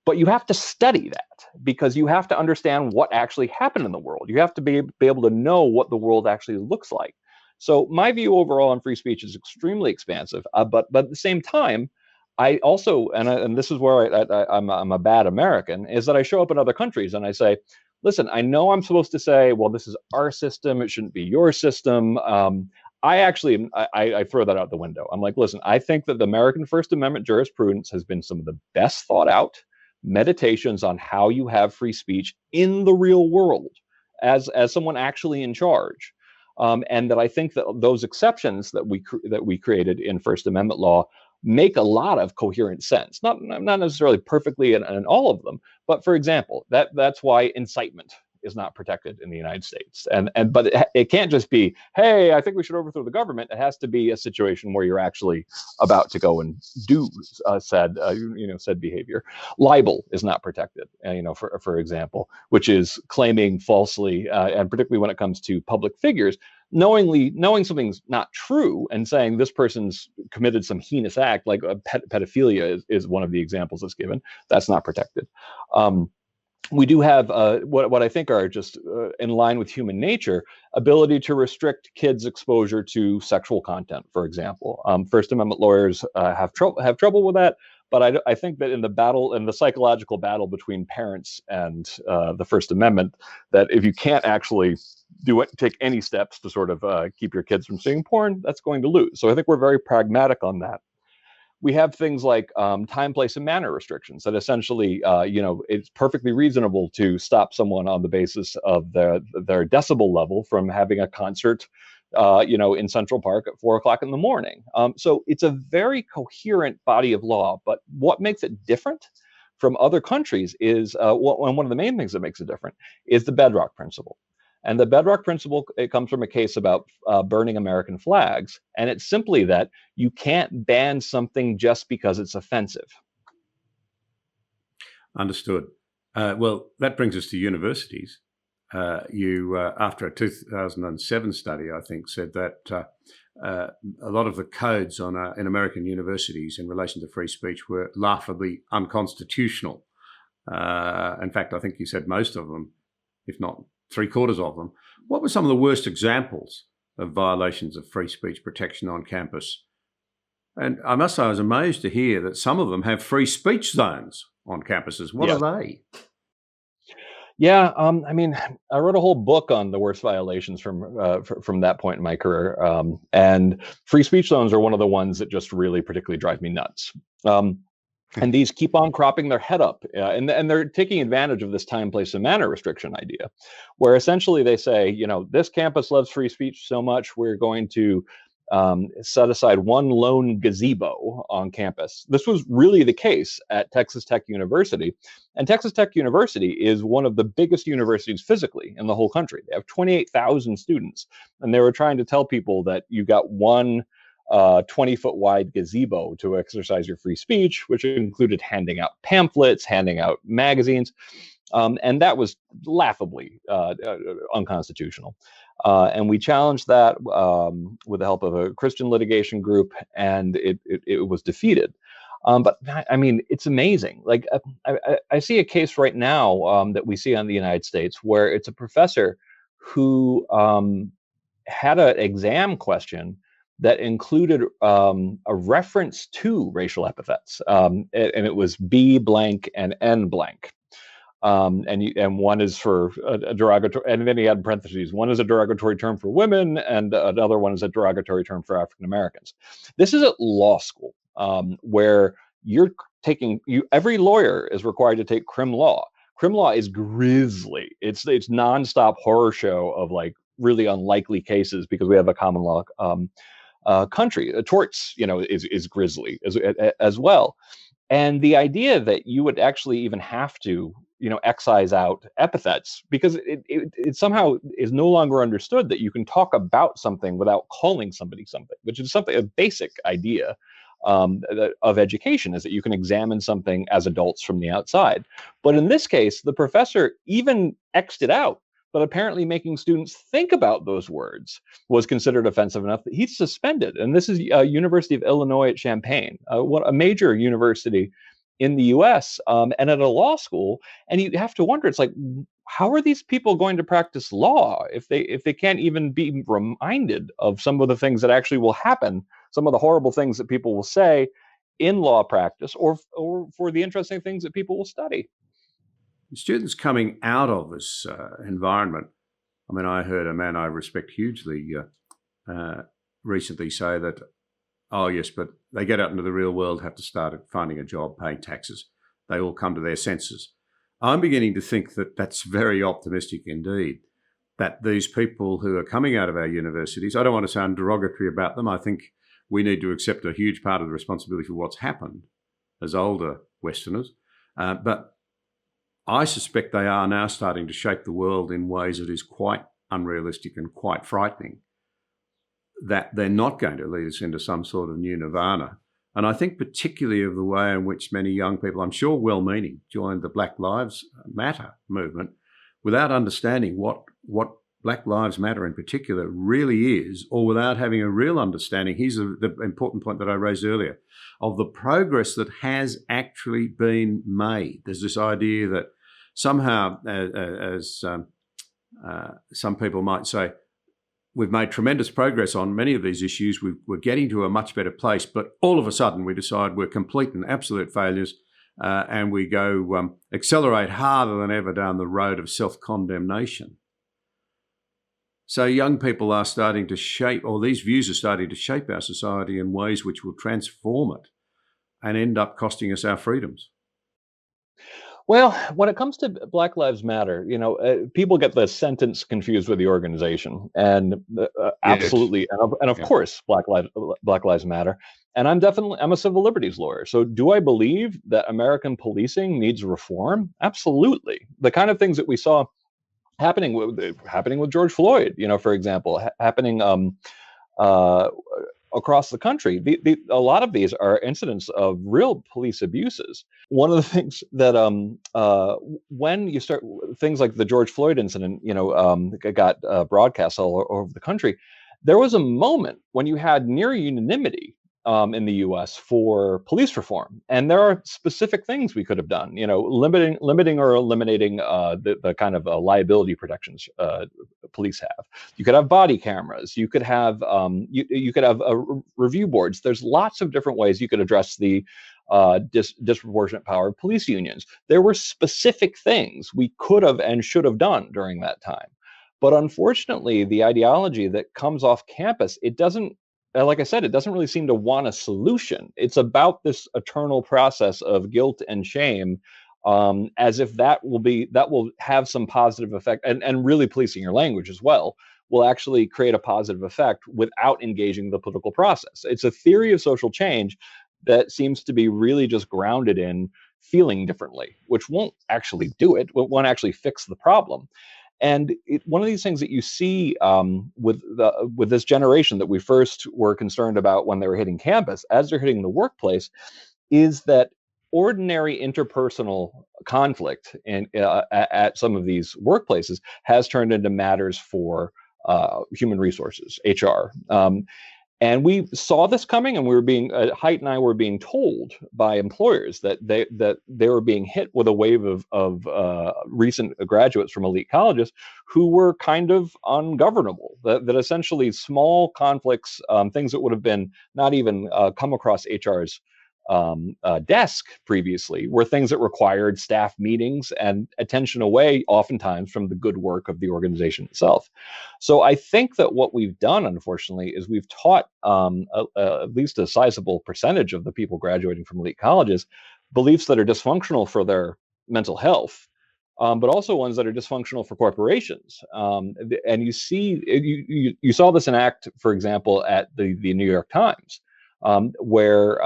But you have to study that, because you have to understand what actually happened in the world. You have to be able to know what the world actually looks like. So my view overall on free speech is extremely expansive, but at the same time, I also, and this is where I'm a bad American, is that I show up in other countries and I say, listen, I know I'm supposed to say, well, this is our system, it shouldn't be your system. I throw that out the window. I'm like, listen, I think that the American First Amendment jurisprudence has been some of the best thought out meditations on how you have free speech in the real world as someone actually in charge. And that I think that those exceptions that we created in First Amendment law make a lot of coherent sense, not necessarily perfectly in all of them, but for example, that's why incitement is not protected in the United States, but it can't just be, hey, I think we should overthrow the government. It has to be a situation where you're actually about to go and do said behavior. Libel is not protected, for example, which is claiming falsely, and particularly when it comes to public figures, knowing something's not true and saying this person's committed some heinous act, like pedophilia is one of the examples that's given. That's not protected. We do have what I think are just in line with human nature, ability to restrict kids' exposure to sexual content, for example. First Amendment lawyers have trouble with that, but I think that in the psychological battle between parents and the First Amendment, that if you can't actually take any steps to sort of keep your kids from seeing porn, that's going to lose. So I think we're very pragmatic on that. we have things like time, place, and manner restrictions that essentially, it's perfectly reasonable to stop someone on the basis of their decibel level from having a concert, in Central Park at 4 o'clock in the morning. So it's a very coherent body of law. But what makes it different from other countries is, one of the main things that makes it different is the bedrock principle. And the bedrock principle, it comes from a case about burning American flags. And it's simply that you can't ban something just because it's offensive. Understood. Well, that brings us to universities. You, after a 2007 study, I think, said that a lot of the codes in American universities in relation to free speech were laughably unconstitutional. In fact, I think you said most of them, if not 3/4 of them. What were some of the worst examples of violations of free speech protection on campus? And I must say, I was amazed to hear that some of them have free speech zones on campuses. What Yes. are they? Yeah, I wrote a whole book on the worst violations from that point in my career, and free speech zones are one of the ones that just really particularly drive me nuts. And these keep on cropping their head up, and they're taking advantage of this time, place, and manner restriction idea, where essentially they say, this campus loves free speech so much, we're going to set aside one lone gazebo on campus. This was really the case at Texas Tech University. And Texas Tech University is one of the biggest universities physically in the whole country. They have 28,000 students. And they were trying to tell people that you got one 20-foot wide gazebo to exercise your free speech, which included handing out pamphlets, handing out magazines. And that was laughably unconstitutional. And we challenged that with the help of a Christian litigation group, and it was defeated. But I mean, it's amazing. Like I see a case right now that we see on the United States where it's a professor who had an exam question that included a reference to racial epithets, and it was B blank and N blank. And one is for a derogatory, and then he had parentheses. One is a derogatory term for women, and another one is a derogatory term for African Americans. This is at law school, where every lawyer is required to take crim law. Crim law is grisly. It's nonstop horror show of like really unlikely cases because we have a common law country. Torts, is grisly as well. And the idea that you would actually even have to, excise out epithets, because it somehow is no longer understood that you can talk about something without calling somebody something, which is a basic idea of education, is that you can examine something as adults from the outside. But in this case, the professor even X'd it out. But apparently making students think about those words was considered offensive enough that he's suspended. And this is University of Illinois at Champaign, a major university in the US, and at a law school. And you have to wonder, it's like, how are these people going to practice law if they can't even be reminded of some of the things that actually will happen, some of the horrible things that people will say in law practice, or for the interesting things that people will study? Students coming out of this environment, I mean, I heard a man I respect hugely recently say that, oh yes, but they get out into the real world, have to start finding a job, paying taxes. They all come to their senses. I'm beginning to think that that's very optimistic indeed, that these people who are coming out of our universities, I don't want to sound derogatory about them. I think we need to accept a huge part of the responsibility for what's happened as older Westerners. But I suspect they are now starting to shape the world in ways that is quite unrealistic and quite frightening, that they're not going to lead us into some sort of new nirvana. And I think particularly of the way in which many young people, I'm sure well-meaning, joined the Black Lives Matter movement without understanding what Black Lives Matter in particular really is, or without having a real understanding, here's the important point that I raised earlier, of the progress that has actually been made. There's this idea that somehow, as some people might say, we've made tremendous progress on many of these issues. We're getting to a much better place, but all of a sudden we decide we're complete and absolute failures, and we go accelerate harder than ever down the road of self-condemnation. So young people are starting to shape, or these views are starting to shape our society in ways which will transform it. and end up costing us our freedoms? Well, when it comes to Black Lives Matter, people get the sentence confused with the organization, and Yes. absolutely, and of Yeah. course, Black Lives Matter. And I'm a civil liberties lawyer. So, do I believe that American policing needs reform? Absolutely. The kind of things that we saw happening with George Floyd, for example, happening uh, across the country. A lot of these are incidents of real police abuses. One of the things that when you start things like the George Floyd incident, got broadcast all over the country, there was a moment when you had near unanimity in the U.S. for police reform, and there are specific things we could have done. Limiting or eliminating the kind of liability protections police have. You could have body cameras. You could have you could have review boards. There's lots of different ways you could address the disproportionate power of police unions. There were specific things we could have and should have done during that time. But unfortunately, the ideology that comes off campus, it doesn't, like I said, it doesn't really seem to want a solution. It's about this eternal process of guilt and shame, as if that will have some positive effect, and really policing your language as well will actually create a positive effect without engaging the political process. It's a theory of social change that seems to be really just grounded in feeling differently, which won't actually do it, won't actually fix the problem. And one of these things that you see with this generation that we first were concerned about when they were hitting campus, as they're hitting the workplace, is that ordinary interpersonal conflict at some of these workplaces has turned into matters for human resources, HR. And we saw this coming, and we were Haidt and I were being told by employers that they were being hit with a wave of recent graduates from elite colleges who were kind of ungovernable. That essentially small conflicts, things that would have been not even come across HR's desk previously, were things that required staff meetings and attention away, oftentimes, from the good work of the organization itself. So I think that what we've done, unfortunately, is we've taught at least a sizable percentage of the people graduating from elite colleges beliefs that are dysfunctional for their mental health, but also ones that are dysfunctional for corporations. And you saw this in act, for example, at the New York Times, where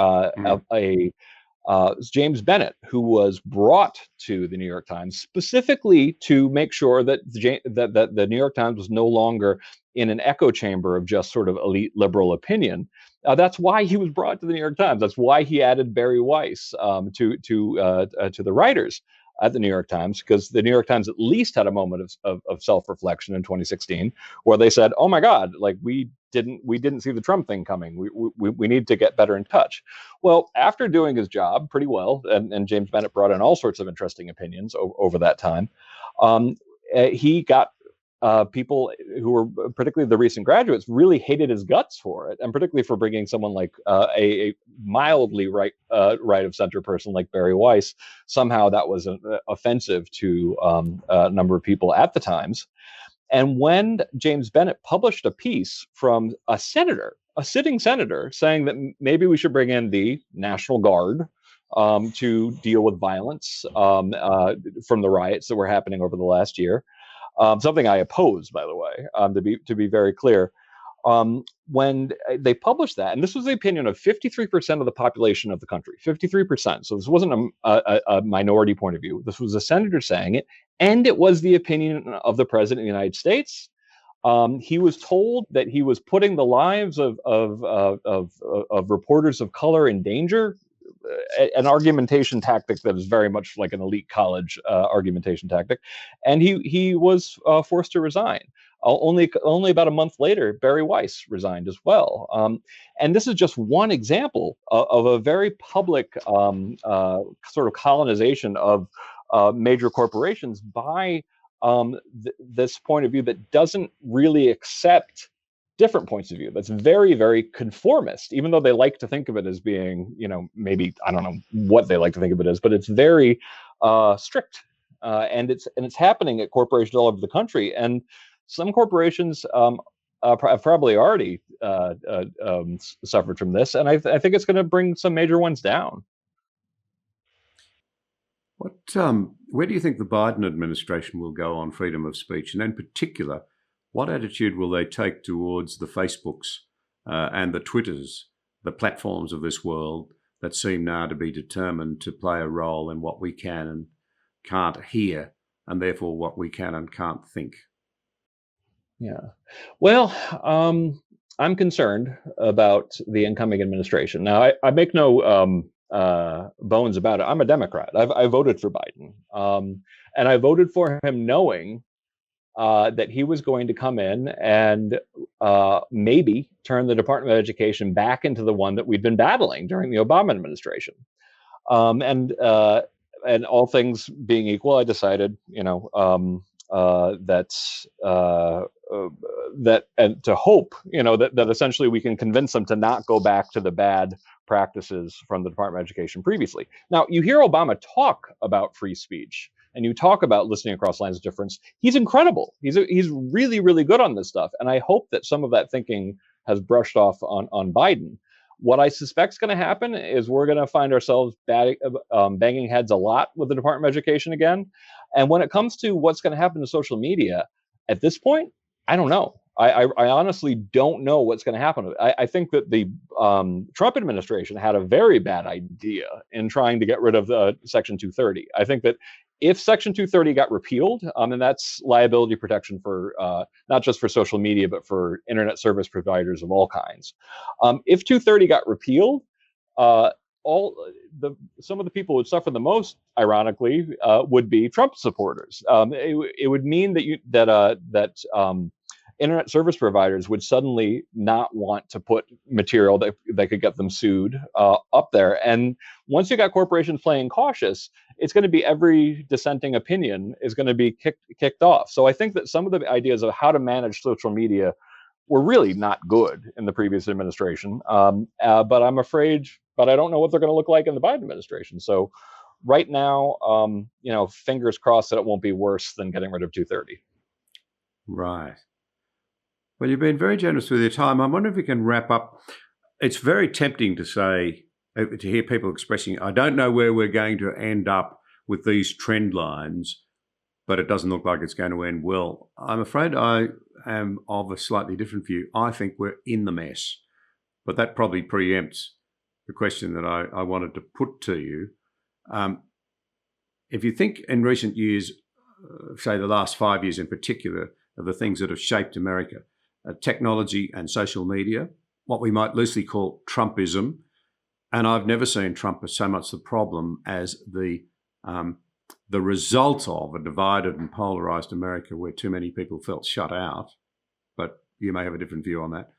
James Bennett, who was brought to the New York Times specifically to make sure that the New York Times was no longer in an echo chamber of just sort of elite liberal opinion. That's why he was brought to the New York Times. That's why he added Barry Weiss to the writers at the New York Times, because the New York Times at least had a moment of self-reflection in 2016 where they said, "Oh my God, like we didn't see the Trump thing coming. We need to get better in touch." Well, after doing his job pretty well, and James Bennett brought in all sorts of interesting opinions over that time, he got people who were particularly the recent graduates really hated his guts for it, and particularly for bringing someone like a mildly right of center person like Barry Weiss. Somehow that was offensive to a number of people at the Times. And when James Bennett published a piece from a sitting senator, saying that maybe we should bring in the National Guard to deal with violence from the riots that were happening over the last year, something I oppose, by the way, to be very clear. When they published that, and this was the opinion of 53% of the population of the country, 53%. So this wasn't a minority point of view. This was a senator saying it, and it was the opinion of the president of the United States. He was told that he was putting the lives of reporters of color in danger. An argumentation tactic that is very much like an elite college argumentation tactic, and he was forced to resign. Only about a month later, Barry Weiss resigned as well. And this is just one example of a very public sort of colonization of major corporations by this point of view that doesn't really accept different points of view. That's very, very conformist, even though they like to think of it as being, maybe, I don't know what they like to think of it as, but it's very strict. And it's happening at corporations all over the country. And some corporations have probably already suffered from this, and I think it's going to bring some major ones down. Where do you think the Biden administration will go on freedom of speech? And in particular, what attitude will they take towards the Facebooks and the Twitters, the platforms of this world that seem now to be determined to play a role in what we can and can't hear, and therefore what we can and can't think? Yeah. Well, I'm concerned about the incoming administration. Now, I make no bones about it. I'm a Democrat. I voted for Biden, and I voted for him knowing that he was going to come in and maybe turn the Department of Education back into the one that we'd been battling during the Obama administration. And all things being equal, I decided, that and to hope, that essentially we can convince them to not go back to the bad practices from the Department of Education previously. Now, you hear Obama talk about free speech, and you talk about listening across lines of difference. He's incredible. He's really, really good on this stuff. And I hope that some of that thinking has brushed off on Biden. What I suspect is going to happen is we're going to find ourselves banging heads a lot with the Department of Education again. And when it comes to what's going to happen to social media, at this point, I don't know. I honestly don't know what's going to happen. I think that the Trump administration had a very bad idea in trying to get rid of Section 230. I think that if Section 230 got repealed, and that's liability protection for not just for social media, but for internet service providers of all kinds. If 230 got repealed, some of the people who would suffer the most, ironically, would be Trump supporters. It would mean that internet service providers would suddenly not want to put material that could get them sued up there. And once you got corporations playing cautious, it's going to be every dissenting opinion is going to be kicked off. So I think that some of the ideas of how to manage social media were really not good in the previous administration. But I'm afraid, but I don't know what they're going to look like in the Biden administration. So right now, fingers crossed that it won't be worse than getting rid of 230. Right. Well, you've been very generous with your time. I wonder if we can wrap up. It's very tempting to say, to hear people expressing, I don't know where we're going to end up with these trend lines, but it doesn't look like it's going to end well. I'm afraid I am of a slightly different view. I think we're in the mess, but that probably preempts the question that I wanted to put to you. If you think in recent years, say the last 5 years in particular, of the things that have shaped America, technology and social media, what we might loosely call Trumpism. And I've never seen Trump as so much the problem as the result of a divided and polarized America where too many people felt shut out. But you may have a different view on that.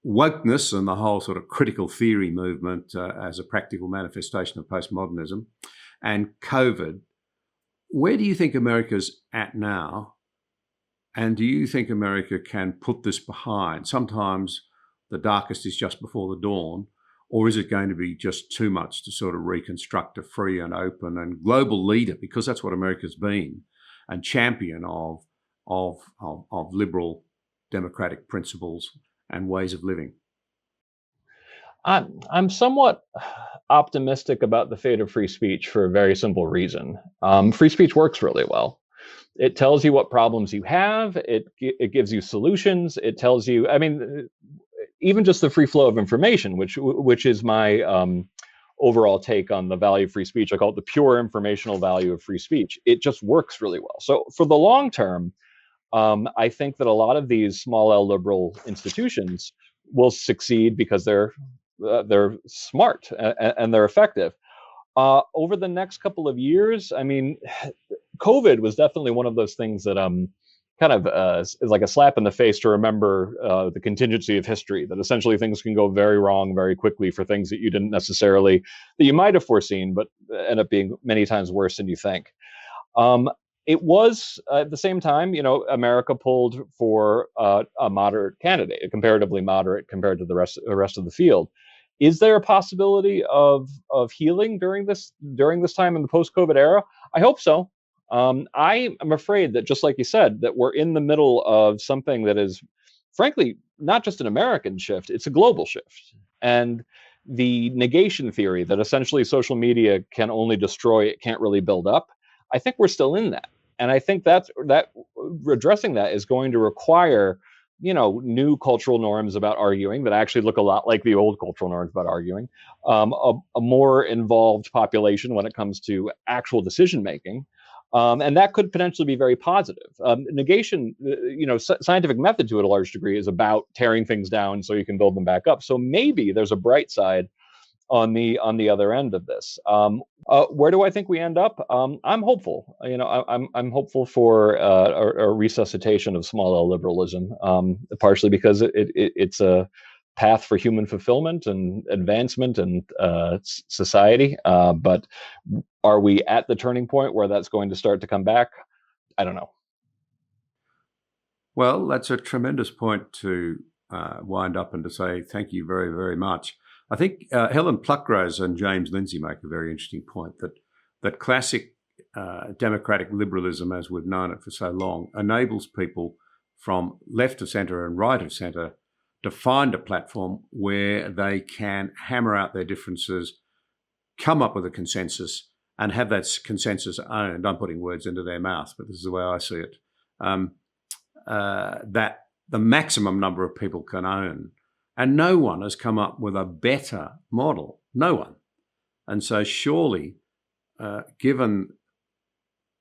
Wokeness and the whole sort of critical theory movement as a practical manifestation of postmodernism, and COVID. Where do you think America's at now? And do you think America can put this behind? Sometimes the darkest is just before the dawn, or is it going to be just too much to sort of reconstruct a free and open and global leader, because that's what America's been, and champion of liberal democratic principles and ways of living? I'm somewhat optimistic about the fate of free speech for a very simple reason. Free speech works really well. It tells you what problems you have. It gives you solutions. It tells you, even just the free flow of information, which is my overall take on the value of free speech. I call it the pure informational value of free speech. It just works really well. So for the long term, I think that a lot of these small L liberal institutions will succeed because they're smart and they're effective. Over the next couple of years, COVID was definitely one of those things that kind of is like a slap in the face to remember the contingency of history, that essentially things can go very wrong very quickly for things that you didn't necessarily, that you might have foreseen, but end up being many times worse than you think. It was at the same time, America pulled for a moderate candidate, a comparatively moderate compared to the rest of the field. Is there a possibility of healing during this time in the post-COVID era? I hope so. I am afraid that, just like you said, that we're in the middle of something that is frankly, not just an American shift, it's a global shift. And the negation theory that essentially social media can only destroy, it can't really build up, I think we're still in that. And I think that addressing that is going to require, new cultural norms about arguing that actually look a lot like the old cultural norms about arguing, a more involved population when it comes to actual decision making. And that could potentially be very positive. Negation, scientific method to a large degree is about tearing things down so you can build them back up. So maybe there's a bright side on the other end of this. Where do I think we end up? I'm hopeful. I'm hopeful for a resuscitation of small L liberalism, partially because it's a path for human fulfillment and advancement and society. But are we at the turning point where that's going to start to come back? I don't know. Well, that's a tremendous point to wind up and to say thank you very, very much. I think Helen Pluckrose and James Lindsay make a very interesting point that classic democratic liberalism, as we've known it for so long, enables people from left of centre and right of centre to find a platform where they can hammer out their differences, come up with a consensus, and have that consensus owned. I'm putting words into their mouth, but this is the way I see it. That the maximum number of people can own. And no one has come up with a better model. No one. And so surely, given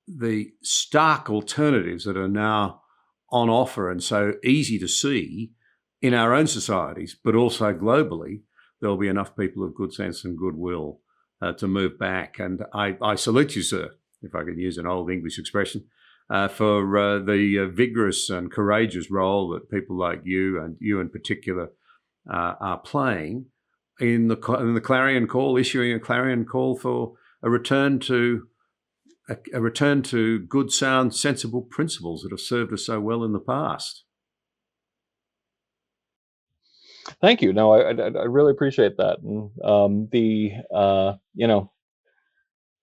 the stark alternatives that are now on offer and so easy to see in our own societies, but also globally, there'll be enough people of good sense and goodwill to move back. And I salute you, sir, if I could use an old English expression, for the vigorous and courageous role that people like you, and you in particular, are playing in the clarion call, issuing a clarion call for a return to good, sound, sensible principles that have served us so well in the past. Thank you. No, I really appreciate that. And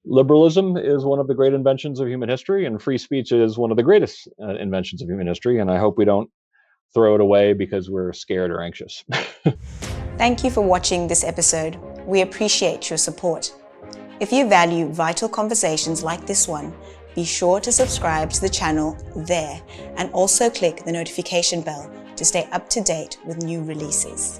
liberalism is one of the great inventions of human history, and free speech is one of the greatest inventions of human history. And I hope we don't throw it away because we're scared or anxious. Thank you for watching this episode. We appreciate your support. If you value vital conversations like this one, be sure to subscribe to the channel there and also click the notification bell to stay up to date with new releases.